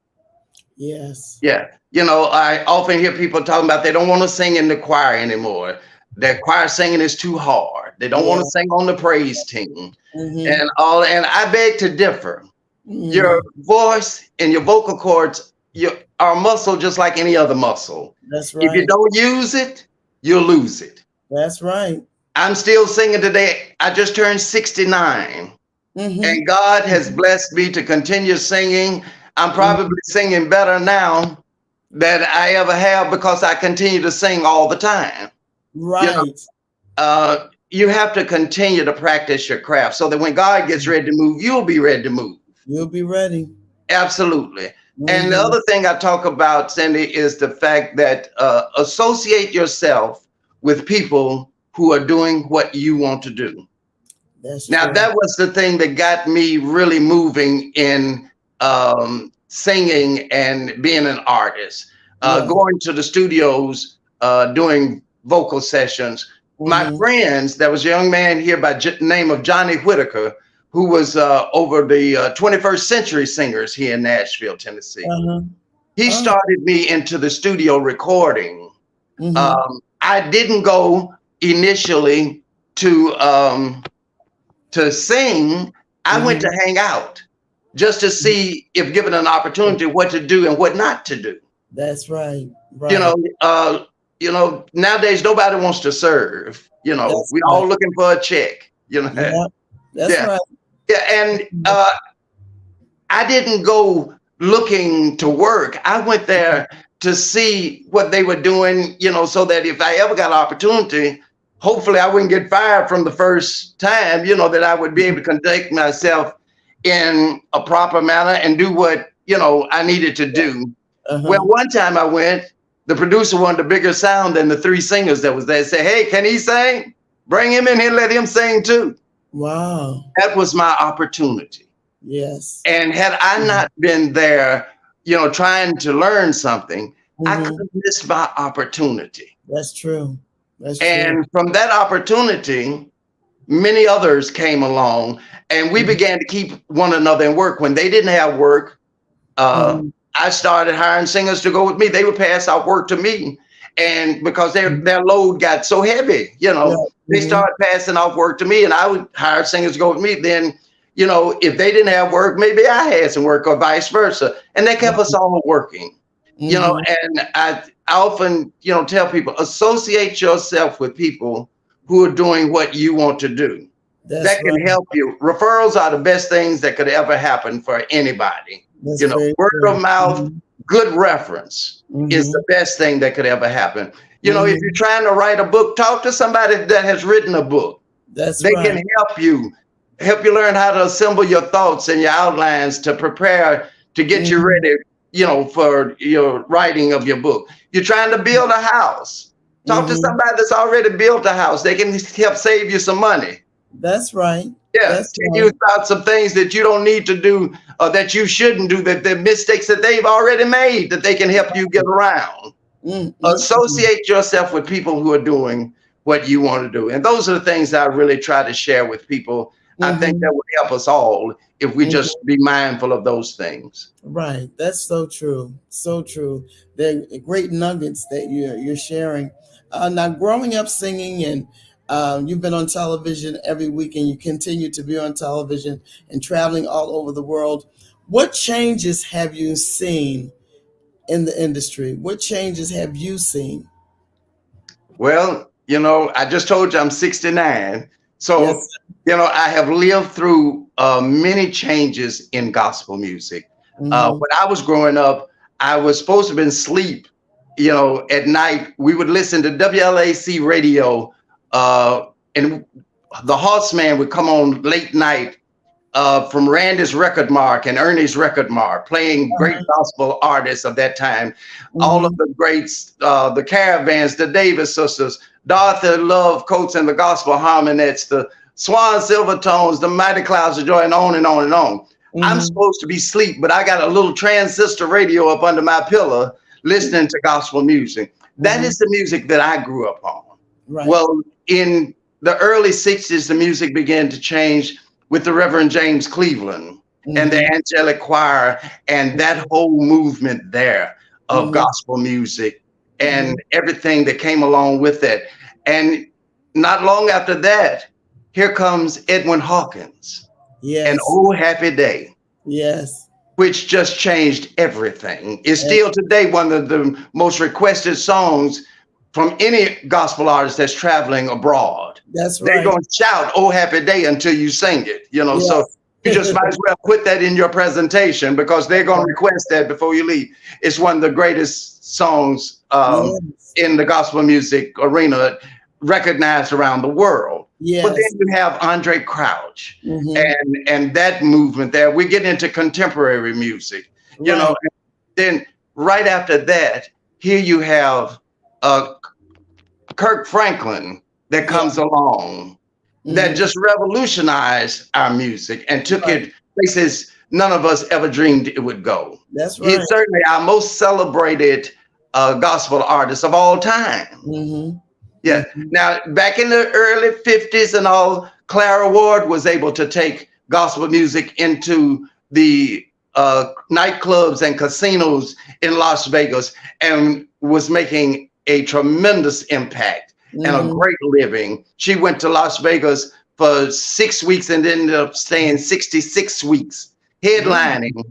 [SPEAKER 2] Yes.
[SPEAKER 3] Yeah. I often hear people talking about they don't want to sing in the choir anymore. Their choir singing is too hard. They don't want
[SPEAKER 2] Yeah.
[SPEAKER 3] to sing on the praise team
[SPEAKER 2] Mm-hmm.
[SPEAKER 3] and I beg to differ. Your
[SPEAKER 2] Mm-hmm.
[SPEAKER 3] voice and your vocal cords are a muscle just like any other muscle.
[SPEAKER 2] That's
[SPEAKER 3] If you
[SPEAKER 2] right.
[SPEAKER 3] don't use it, you'll lose it.
[SPEAKER 2] That's right.
[SPEAKER 3] I'm still singing today. I just turned 69.
[SPEAKER 2] Mm-hmm.
[SPEAKER 3] And God has blessed me to continue singing. I'm probably singing better now than I ever have because I continue to sing all the time. You know,
[SPEAKER 2] Right.
[SPEAKER 3] you have to continue to practice your craft so that when God gets ready to move, you'll be ready to move.
[SPEAKER 2] You'll be ready.
[SPEAKER 3] Absolutely. And the
[SPEAKER 2] Mm-hmm.
[SPEAKER 3] other thing I talk about, Cindy, is the fact that associate yourself with people who are doing what you want to do.
[SPEAKER 2] That's
[SPEAKER 3] Now,
[SPEAKER 2] true.
[SPEAKER 3] that was the thing that got me really moving in singing and being an artist,
[SPEAKER 2] Yeah.
[SPEAKER 3] going to the studios, doing vocal sessions. My
[SPEAKER 2] Mm-hmm.
[SPEAKER 3] friends, there was a young man here by name of Johnny Whitaker, who was over the 21st Century Singers here in Nashville, Tennessee.
[SPEAKER 2] Uh-huh.
[SPEAKER 3] He
[SPEAKER 2] Oh.
[SPEAKER 3] started me into the studio recording.
[SPEAKER 2] Mm-hmm.
[SPEAKER 3] I didn't go initially to sing. I went
[SPEAKER 2] Mm-hmm.
[SPEAKER 3] to hang out just to see, if given an opportunity, what to do and what not to do.
[SPEAKER 2] That's right.
[SPEAKER 3] You know,
[SPEAKER 2] Right.
[SPEAKER 3] uh, nowadays nobody wants to serve.
[SPEAKER 2] That's
[SPEAKER 3] We
[SPEAKER 2] right.
[SPEAKER 3] all looking for a check.
[SPEAKER 2] Yeah. That's
[SPEAKER 3] Yeah,
[SPEAKER 2] right.
[SPEAKER 3] yeah, and I didn't go looking to work. I went there to see what they were doing, so that if I ever got an opportunity, hopefully I wouldn't get fired from the first time, that I would be able to conduct myself in a proper manner and do what, I needed to do. Well,
[SPEAKER 2] Uh-huh.
[SPEAKER 3] one time I went, the producer wanted a bigger sound than the three singers that was there. Say, hey, can he sing? Bring him in here, let him sing too.
[SPEAKER 2] Wow.
[SPEAKER 3] That was my opportunity.
[SPEAKER 2] Yes.
[SPEAKER 3] And had I not been there, trying to learn something, I could
[SPEAKER 2] Mm-hmm.
[SPEAKER 3] have missed my opportunity.
[SPEAKER 2] That's true. That's true.
[SPEAKER 3] And from that opportunity, many others came along and we began to keep one another in work. When they didn't have work, uh,
[SPEAKER 2] Mm-hmm.
[SPEAKER 3] I started hiring singers to go with me. They would pass out work to me. And because their load got so heavy,
[SPEAKER 2] Yeah.
[SPEAKER 3] they started passing off work to me, and I would hire singers to go with me. Then, if they didn't have work, maybe I had some work, or vice versa. And they kept us all working, and I often, tell people, associate yourself with people who are doing what you want to do. That can help you. Referrals are the best things that could ever happen for anybody. Word of mouth, good reference is the best thing that could ever happen. If you're trying to write a book, talk to somebody that has written a book. They can help you learn how to assemble your thoughts and your outlines to prepare to get you ready, for your writing of your book. You're trying to build a house. Talk to somebody that's already built a house. They can help save you some money.
[SPEAKER 2] That's right.
[SPEAKER 3] Yeah, tell you about some things that you don't need to do or that you shouldn't do, that the mistakes that they've already made, that they can help you get around. Associate yourself with people who are doing what you want to do. And those are the things I really try to share with people. I think that would help us all if we just be mindful of those things.
[SPEAKER 2] Right. That's so true. So true. They're great nuggets that you're sharing. Now, growing up singing, and you've been on television every week, and you continue to be on television and traveling all over the world. What changes have you seen in the industry? What changes have you seen?
[SPEAKER 3] Well, I just told you I'm 69. So,
[SPEAKER 2] Yes.
[SPEAKER 3] I have lived through many changes in gospel music. When I was growing up, I was supposed to have been asleep, at night. We would listen to WLAC radio, and the Horseman would come on late night from Randy's Record Mark and Ernie's Record Mark, playing great gospel artists of that time. All of the greats, the Caravans, the Davis Sisters, Dorothy Love Coates and the Gospel Harmonettes, the Swan Silvertones, the Mighty Clouds of Joy, and on and on and on. I'm supposed to be asleep, but I got a little transistor radio up under my pillow listening to gospel music. That is the music that I grew up on.
[SPEAKER 2] Right.
[SPEAKER 3] Well, in the early 60s, the music began to change with the Reverend James Cleveland and the Angelic Choir and that whole movement there of gospel music and everything that came along with it. And not long after that, here comes Edwin Hawkins.
[SPEAKER 2] Yes.
[SPEAKER 3] And Oh Happy Day.
[SPEAKER 2] Yes.
[SPEAKER 3] Which just changed everything. It's still today one of the most requested songs from any gospel artist that's traveling abroad.
[SPEAKER 2] That's right.
[SPEAKER 3] They're going to shout "Oh Happy Day" until you sing it,
[SPEAKER 2] Yes.
[SPEAKER 3] So you just might as well put that in your presentation because they're going to request that before you leave. It's one of the greatest songs in the gospel music arena, recognized around the world.
[SPEAKER 2] Yes.
[SPEAKER 3] But then you have Andre Crouch and that movement there. We get into contemporary music,
[SPEAKER 2] Right.
[SPEAKER 3] Then right after that, here you have Kirk Franklin that comes along that just revolutionized our music and took it places none of us ever dreamed it would go.
[SPEAKER 2] That's right.
[SPEAKER 3] He's certainly our most celebrated gospel artist of all time. Yeah. Now, back in the early 50s and all, Clara Ward was able to take gospel music into the nightclubs and casinos in Las Vegas and was making a tremendous impact and a great living. She went to Las Vegas for 6 weeks and ended up staying 66 weeks headlining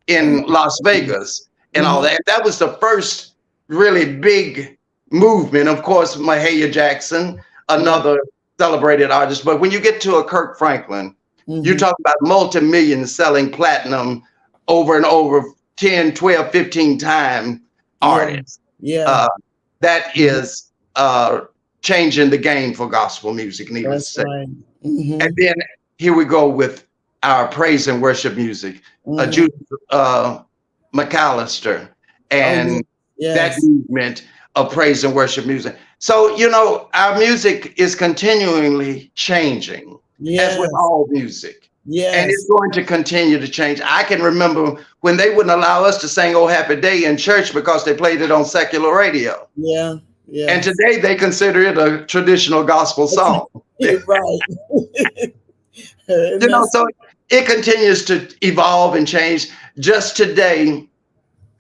[SPEAKER 3] in Las Vegas and all that. That was the first really big movement. Of course, Mahalia Jackson, another celebrated artist. But when you get to a Kirk Franklin, you talk about multi-million selling platinum over and over 10, 12, 15 time artists.
[SPEAKER 2] Yeah.
[SPEAKER 3] That is changing the game for gospel music, needless to say.
[SPEAKER 2] Right.
[SPEAKER 3] And then here we go with our praise and worship music. Judith McAllister and that movement of praise and worship music. So, our music is continually changing, as with all music.
[SPEAKER 2] Yes.
[SPEAKER 3] And it's going to continue to change. I can remember when they wouldn't allow us to sing "Oh Happy Day" in church because they played it on secular radio.
[SPEAKER 2] Yeah. Yeah.
[SPEAKER 3] And today they consider it a traditional gospel song.
[SPEAKER 2] Right.
[SPEAKER 3] So it continues to evolve and change. Just today,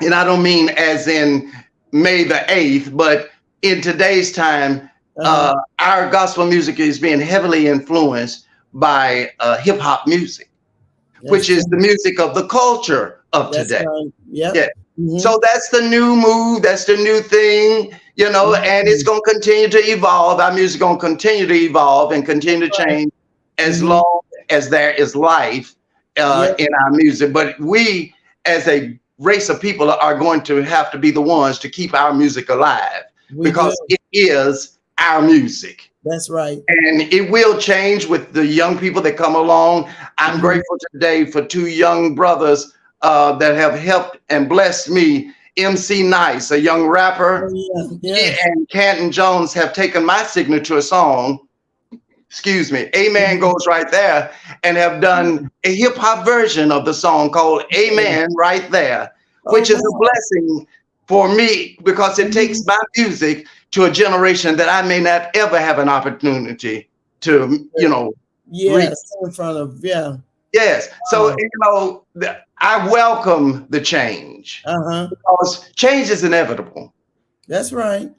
[SPEAKER 3] and I don't mean as in May the 8th, but in today's time, our gospel music is being heavily influenced by hip hop music,
[SPEAKER 2] That's
[SPEAKER 3] which is the
[SPEAKER 2] true.
[SPEAKER 3] music of the culture of
[SPEAKER 2] That's
[SPEAKER 3] today.
[SPEAKER 2] right. Yep.
[SPEAKER 3] Yeah.
[SPEAKER 2] Mm-hmm.
[SPEAKER 3] So that's the new move. That's the new thing, and it's
[SPEAKER 2] Mm-hmm.
[SPEAKER 3] going to continue to evolve. Our music going to continue to evolve and continue to
[SPEAKER 2] Right.
[SPEAKER 3] change as
[SPEAKER 2] Mm-hmm.
[SPEAKER 3] long as there is life
[SPEAKER 2] Yep.
[SPEAKER 3] in our music. But we, as a race of people, are going to have to be the ones to keep our music alive
[SPEAKER 2] We do.
[SPEAKER 3] because it is our music.
[SPEAKER 2] That's right.
[SPEAKER 3] And it will change with the young people that come along. I'm
[SPEAKER 2] Mm-hmm.
[SPEAKER 3] grateful today for two young brothers that have helped and blessed me. MC Nice, a young
[SPEAKER 2] Oh,
[SPEAKER 3] rapper,
[SPEAKER 2] yeah.
[SPEAKER 3] he
[SPEAKER 2] Yes.
[SPEAKER 3] and Canton Jones have taken my signature song, excuse me, Amen
[SPEAKER 2] Mm-hmm.
[SPEAKER 3] Goes Right There, and have done a hip hop version of the song called Amen Right There,
[SPEAKER 2] Oh,
[SPEAKER 3] which is a
[SPEAKER 2] wow.
[SPEAKER 3] blessing for me because it
[SPEAKER 2] Mm-hmm.
[SPEAKER 3] takes my music to a generation that I may not ever have an opportunity to, reach.
[SPEAKER 2] Yes. In front of, yeah.
[SPEAKER 3] Yes. So,
[SPEAKER 2] Wow.
[SPEAKER 3] I welcome the change
[SPEAKER 2] Uh-huh.
[SPEAKER 3] because change is inevitable.
[SPEAKER 2] That's right.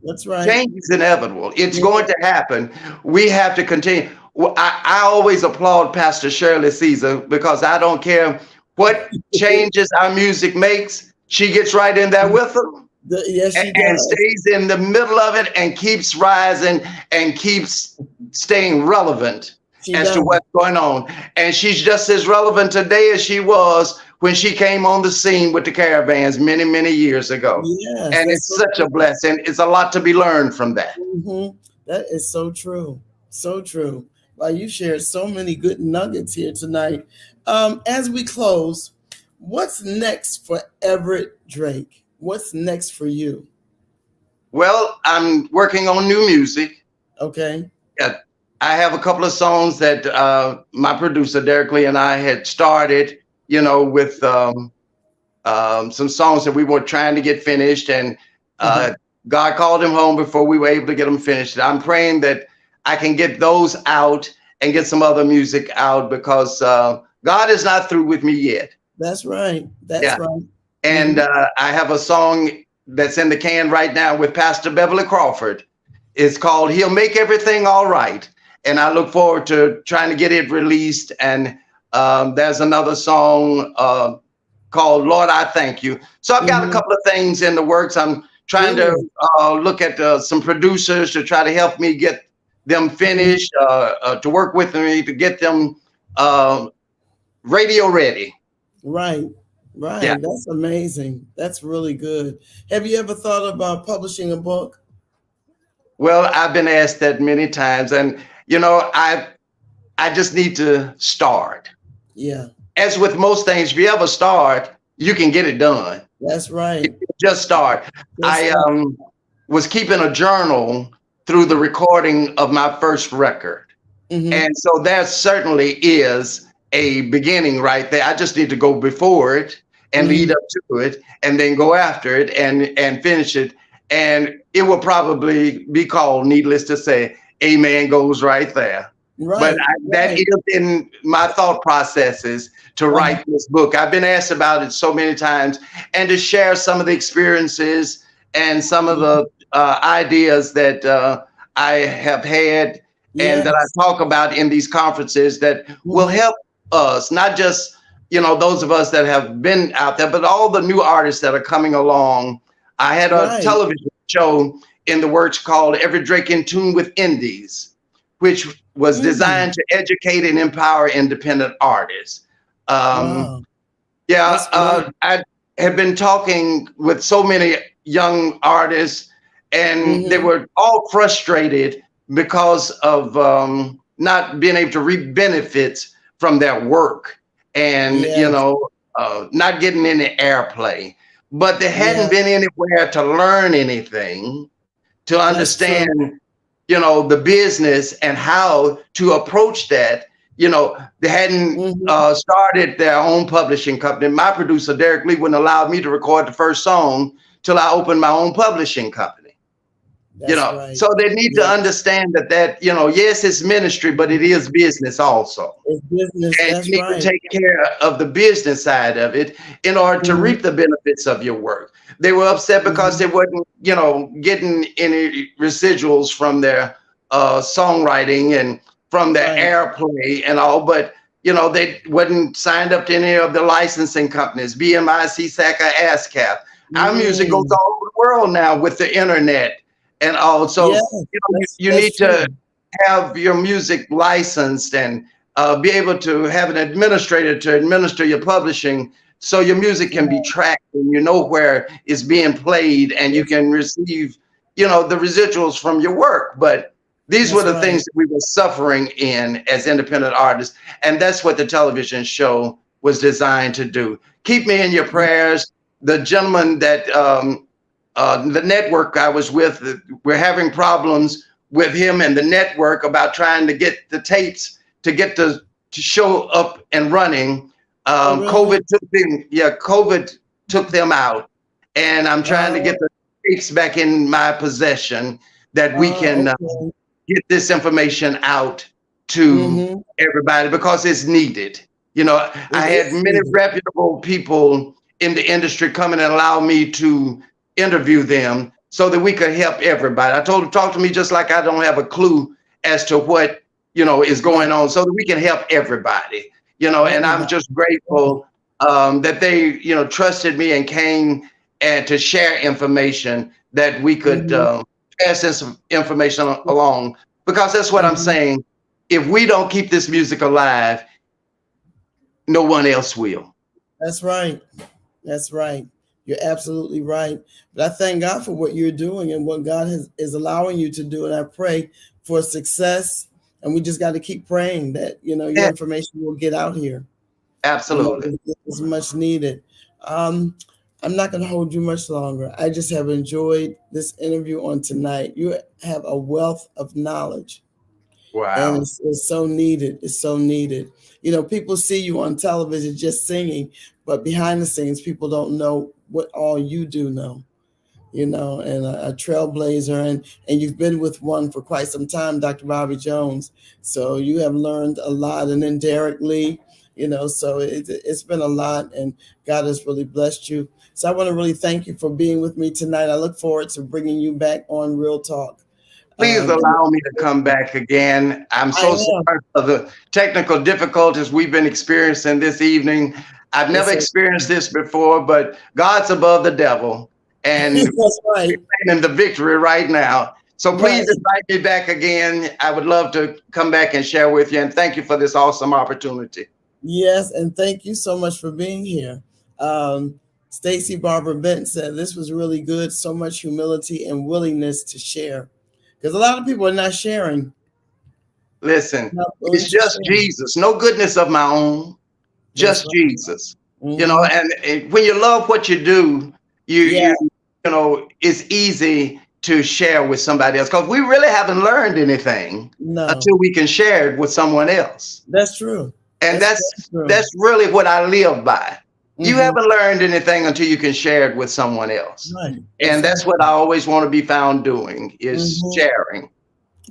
[SPEAKER 2] That's right.
[SPEAKER 3] Change is inevitable. It's
[SPEAKER 2] Yeah.
[SPEAKER 3] going to happen. We have to continue. Well, I always applaud Pastor Shirley Caesar because I don't care what changes our music makes. She gets right in there with them
[SPEAKER 2] Yes, she
[SPEAKER 3] and
[SPEAKER 2] does.
[SPEAKER 3] stays in the middle of it and keeps rising and keeps staying relevant
[SPEAKER 2] She
[SPEAKER 3] as to
[SPEAKER 2] does.
[SPEAKER 3] what's going on. And she's just as relevant today as she was when she came on the scene with the Caravans many, many years ago.
[SPEAKER 2] Yes,
[SPEAKER 3] And
[SPEAKER 2] that's
[SPEAKER 3] it's
[SPEAKER 2] so
[SPEAKER 3] such a
[SPEAKER 2] true.
[SPEAKER 3] blessing. It's a lot to be learned from that.
[SPEAKER 2] Mm-hmm. That is so true. So true. Wow, you shared so many good nuggets here tonight. As we close, what's next for Everett Drake? What's next for you?
[SPEAKER 3] Well, I'm working on new music.
[SPEAKER 2] Okay.
[SPEAKER 3] Uh, I have a couple of songs that my producer, Derek Lee, and I had started, with some songs that we were trying to get finished. And
[SPEAKER 2] Uh-huh.
[SPEAKER 3] God called him home before we were able to get them finished. I'm praying that I can get those out and get some other music out because God is not through with me yet.
[SPEAKER 2] That's right. That's
[SPEAKER 3] Yeah.
[SPEAKER 2] right.
[SPEAKER 3] And
[SPEAKER 2] Mm-hmm.
[SPEAKER 3] I have a song that's in the can right now with Pastor Beverly Crawford. It's called He'll Make Everything All Right. And I look forward to trying to get it released. And there's another song called Lord, I Thank You. So I've got a
[SPEAKER 2] Mm-hmm.
[SPEAKER 3] couple of things in the works. I'm trying to
[SPEAKER 2] Good.
[SPEAKER 3] look at some producers to try to help me get them
[SPEAKER 2] Mhm.
[SPEAKER 3] finished, to work with me to get them uh, radio ready.
[SPEAKER 2] Right.
[SPEAKER 3] Yeah.
[SPEAKER 2] Right. That's amazing. That's really good. Have you ever thought about publishing a book?
[SPEAKER 3] Well, I've been asked that many times, and I just need to start.
[SPEAKER 2] Yeah.
[SPEAKER 3] As with most things, if you ever start, you can get it done.
[SPEAKER 2] That's right.
[SPEAKER 3] Just start.
[SPEAKER 2] That's
[SPEAKER 3] I
[SPEAKER 2] right.
[SPEAKER 3] was keeping a journal through the recording of my first record,
[SPEAKER 2] Mm-hmm.
[SPEAKER 3] and so there certainly is a beginning right there. I just need to go before it and lead
[SPEAKER 2] Mm-hmm.
[SPEAKER 3] up to it, and then go after it and finish it, and it will probably be called, needless to say, Amen Goes Right There. But
[SPEAKER 2] Right.
[SPEAKER 3] that
[SPEAKER 2] Right.
[SPEAKER 3] is in my thought processes to
[SPEAKER 2] Uh-huh.
[SPEAKER 3] write this book. I've been asked about it so many times and to share some of the experiences and some of the ideas that I have had and that I
[SPEAKER 2] Yes.
[SPEAKER 3] talk about in these conferences that will
[SPEAKER 2] Mm-hmm.
[SPEAKER 3] help us, not just, those of us that have been out there, but all the new artists that are coming along. I had a
[SPEAKER 2] Right.
[SPEAKER 3] television show in the works called Everett Drake in Tune with Indies, which was
[SPEAKER 2] Mm.
[SPEAKER 3] designed to educate and empower independent artists. Um,
[SPEAKER 2] Wow.
[SPEAKER 3] yeah,
[SPEAKER 2] That's great.
[SPEAKER 3] I have been talking with so many young artists, and they
[SPEAKER 2] Mm-hmm.
[SPEAKER 3] were all frustrated because of not being able to reap benefits from their work and,
[SPEAKER 2] Yes.
[SPEAKER 3] not getting any airplay. But they hadn't
[SPEAKER 2] Yeah.
[SPEAKER 3] been anywhere to learn anything, to
[SPEAKER 2] That's true.
[SPEAKER 3] understand the business and how to approach that. They hadn't
[SPEAKER 2] Mm-hmm.
[SPEAKER 3] started their own publishing company. My producer, Derek Lee, wouldn't allow me to record the first song till I opened my own publishing company.
[SPEAKER 2] That's right.
[SPEAKER 3] So they need to
[SPEAKER 2] Yeah.
[SPEAKER 3] understand that yes, it's ministry, but it is business also.
[SPEAKER 2] It's business.
[SPEAKER 3] And
[SPEAKER 2] That's
[SPEAKER 3] you need to
[SPEAKER 2] right.
[SPEAKER 3] take care of the business side of it in order to
[SPEAKER 2] Hmm.
[SPEAKER 3] reap the benefits of your work. They were upset because
[SPEAKER 2] Hmm.
[SPEAKER 3] they wasn't, getting any residuals from their songwriting and from their
[SPEAKER 2] Right.
[SPEAKER 3] airplay and all, but they wasn't signed up to any of the licensing companies, BMI, CSAC, or ASCAP. Our music goes
[SPEAKER 2] Mm.
[SPEAKER 3] all over the world now with the internet and all.
[SPEAKER 2] Yeah,
[SPEAKER 3] So you
[SPEAKER 2] that's
[SPEAKER 3] need to
[SPEAKER 2] true.
[SPEAKER 3] have your music licensed and be able to have an administrator to administer your publishing so your music can be
[SPEAKER 2] Yeah,
[SPEAKER 3] tracked and you know where it's being played and you
[SPEAKER 2] that's,
[SPEAKER 3] can receive the residuals from your work. But these were
[SPEAKER 2] that's
[SPEAKER 3] the
[SPEAKER 2] right.
[SPEAKER 3] things that we were suffering in as independent artists, and that's what the television show was designed to do. Keep me in your prayers. The gentleman that the network I was with, we're having problems with him and the network about trying to get the tapes to show up and running.
[SPEAKER 2] Oh, really?
[SPEAKER 3] COVID took them out, and I'm trying to
[SPEAKER 2] Oh,
[SPEAKER 3] get the tapes back in my possession that we can
[SPEAKER 2] okay.
[SPEAKER 3] get this information out to
[SPEAKER 2] Mm-hmm.
[SPEAKER 3] everybody because it's needed.
[SPEAKER 2] It
[SPEAKER 3] I had
[SPEAKER 2] is
[SPEAKER 3] many
[SPEAKER 2] needed.
[SPEAKER 3] reputable people in the industry come in and allow me to interview them so that we could help everybody. I told them, talk to me just like I don't have a clue as to what, is
[SPEAKER 2] Right.
[SPEAKER 3] going on so that we can help everybody, and I'm
[SPEAKER 2] Everybody.
[SPEAKER 3] just
[SPEAKER 2] Right.
[SPEAKER 3] grateful that they, trusted me and came and to share information that we could
[SPEAKER 2] Mm-hmm.
[SPEAKER 3] pass this information along because that's what I'm
[SPEAKER 2] Mm-hmm.
[SPEAKER 3] saying. If we don't keep this music alive, no one else will.
[SPEAKER 2] That's right. That's right. You're absolutely right. But I thank God for what you're doing and what God is allowing you to do. And I pray for success. And we just got to keep praying that, your
[SPEAKER 3] Yeah,
[SPEAKER 2] information will get out here.
[SPEAKER 3] absolutely.
[SPEAKER 2] It's much needed. Um, I'm not going to hold you much longer. I just have enjoyed this interview on tonight. You have a wealth of knowledge, and
[SPEAKER 3] Wow.
[SPEAKER 2] it's so needed. It's so needed. People see you on television just singing, but behind the scenes, people don't know what all you do know. And a trailblazer, and you've been with one for quite some time, Dr. Bobby Jones. So you have learned a lot, and then Derek Lee. So it's been a lot, and God has really blessed you. So I want to really thank you for being with me tonight. I look forward to bringing you back on Real Talk.
[SPEAKER 3] Please
[SPEAKER 2] Um,
[SPEAKER 3] allow me to come back again. I'm
[SPEAKER 2] I
[SPEAKER 3] so
[SPEAKER 2] am.
[SPEAKER 3] sorry for the technical difficulties we've been experiencing this evening. I've never
[SPEAKER 2] It's
[SPEAKER 3] experienced this before, but God's above the devil, and
[SPEAKER 2] That's right.
[SPEAKER 3] we're in the victory right now. So
[SPEAKER 2] Right.
[SPEAKER 3] please invite me back again. I would love to come back and share with you, and thank you for this awesome opportunity.
[SPEAKER 2] Yes, and thank you so much for being here. Stacy Barber Benton said this was really good. So much humility and willingness to share, because a lot of people are not sharing,
[SPEAKER 3] Listen,
[SPEAKER 2] not willing
[SPEAKER 3] it's
[SPEAKER 2] to
[SPEAKER 3] just
[SPEAKER 2] share.
[SPEAKER 3] Jesus, no goodness of my own,
[SPEAKER 2] That's
[SPEAKER 3] just
[SPEAKER 2] right.
[SPEAKER 3] Jesus.
[SPEAKER 2] Hmm.
[SPEAKER 3] And when you love what you do,
[SPEAKER 2] Yeah.
[SPEAKER 3] it's easy to share with somebody else because we really haven't learned anything
[SPEAKER 2] No,
[SPEAKER 3] until we can share it with someone else.
[SPEAKER 2] that's true.
[SPEAKER 3] And
[SPEAKER 2] That's true.
[SPEAKER 3] that's really what I live by. You
[SPEAKER 2] Hmm.
[SPEAKER 3] haven't learned anything until you can share it with someone else.
[SPEAKER 2] Right.
[SPEAKER 3] And that's what I always want to be found doing is
[SPEAKER 2] Hmm.
[SPEAKER 3] sharing.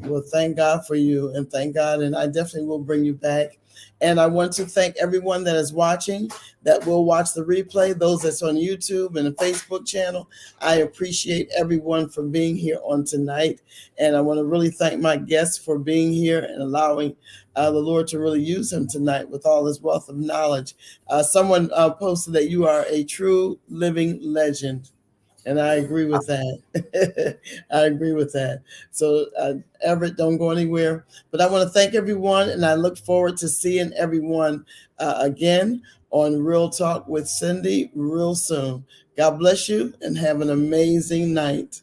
[SPEAKER 2] Well, thank God for you, and thank God, and I definitely will bring you back. And I want to thank everyone that is watching, that will watch the replay, those that's on YouTube and the Facebook channel. I appreciate everyone for being here on tonight. And I want to really thank my guests for being here and allowing the Lord to really use him tonight with all his wealth of knowledge. Someone posted that you are a true living legend. And I agree with that. I agree with that. So, Everett, don't go anywhere. But I want to thank everyone, and I look forward to seeing everyone again on Real Talk with Cindy real soon. God bless you, and have an amazing night.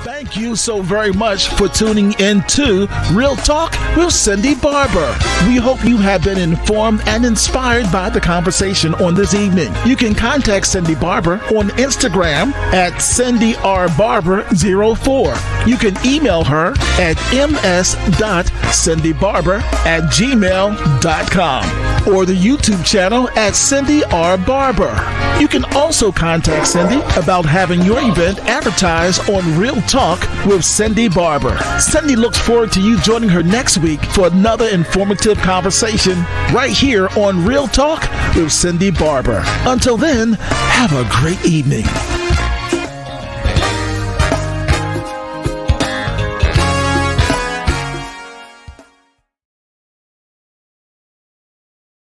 [SPEAKER 1] Thank you so very much for tuning in to Real Talk with Cindy Barber. We hope you have been informed and inspired by the conversation on this evening. You can contact Cindy Barber on Instagram at CindyRBarber04. You can email her at ms.cindybarber@gmail.com or the YouTube channel at Cindy R. Barber. You can also contact Cindy about having your event advertised on Real Talk with Cindy Barber. Cindy looks forward to you joining her next week for another informative conversation right here on Real Talk with Cindy Barber. Until then, have a great evening.